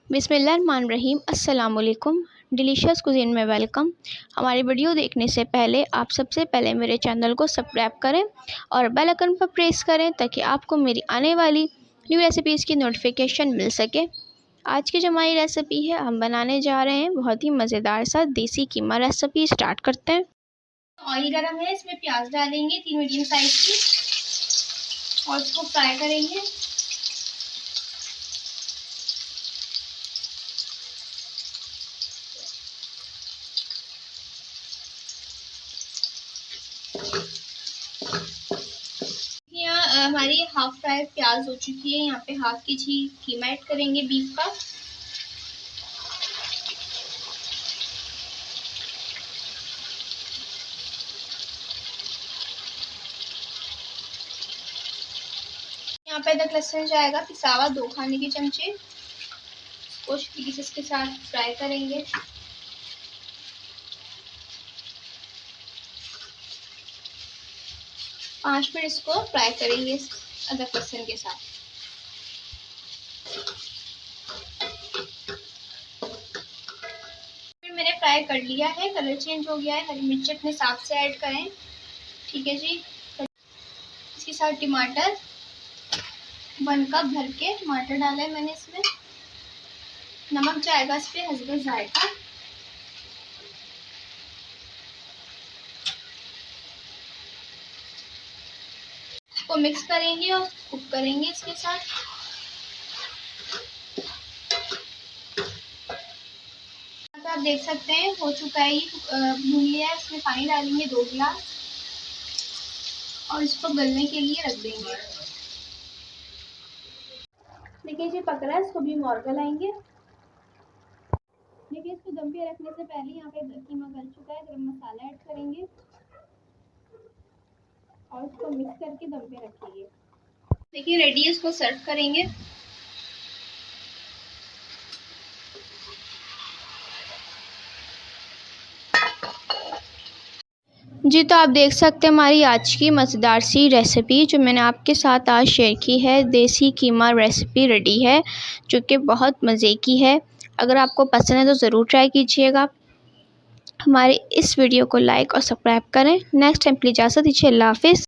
बिस्मिल्लाहिर्रहमानिर्रहीम। अस्सलाम वालेकुम। डिलीशियस कुज़ीन में वेलकम। हमारी वीडियो देखने से पहले आप सबसे पहले मेरे चैनल को सब्सक्राइब करें और बेल आइकन पर प्रेस करें ताकि आपको मेरी आने वाली न्यू रेसिपीज़ की नोटिफिकेशन मिल सके। आज की जो हमारी रेसिपी है, हम बनाने जा रहे हैं बहुत ही मज़ेदार सा देसी कीमा रेसिपी। स्टार्ट करते हैं। ऑयल गरम है, इसमें प्याज डालेंगे 3 मीडियम साइज़ की और इसको फ्राई करेंगे। यहाँ हमारी हाफ फ्राई प्याज हो चुकी है। यहाँ पे हाफ केजी कीमा ऐड करेंगे बीफ का। यहाँ पे अदरक लहसुन जाएगा पिसा हुआ 2 खाने के चमचे। इसको पीसेस के साथ फ्राई करेंगे। पाँच मिनट इसको फ्राई करेंगे अदरक लहसुन के साथ। फिर मैंने फ्राई कर लिया है, कलर चेंज हो गया है। हरी मिर्च अपने हिसाब से ऐड करें, ठीक है जी। इसके साथ टमाटर 1 कप भर के टमाटर डाला है मैंने इसमें। नमक जाएगा इस पर हस्बे जायका। इसको मिक्स करेंगे और कुक करेंगे इसके साथ। तो आप देख सकते हैं हो चुका है ये, भून लिया है। इसमें पानी डालेंगे 2 गिलास और इसको गलने के लिए रख देंगे। देखिए जी पक रहा है, इसको भी और गलाएंगे। देखिए इसको दम पे रखने से पहले यहाँ पे कीमा गल चुका है। गरम मसाला ऐड करेंगे और इसको मिक्स करके दम पे रखेंगे। देखिए रेडी है, इसको सर्व करेंगे। जी तो आप देख सकते हैं हमारी आज की मज़ेदार सी रेसिपी जो मैंने आपके साथ आज शेयर की है। देसी कीमा रेसिपी रेडी है जो कि बहुत मज़े की है। अगर आपको पसंद है तो ज़रूर ट्राई कीजिएगा। हमारे इस वीडियो को लाइक और सब्सक्राइब करें। नेक्स्ट टाइम के लिए इजाज़त दीजिए। अल्लाह हाफ़िज़।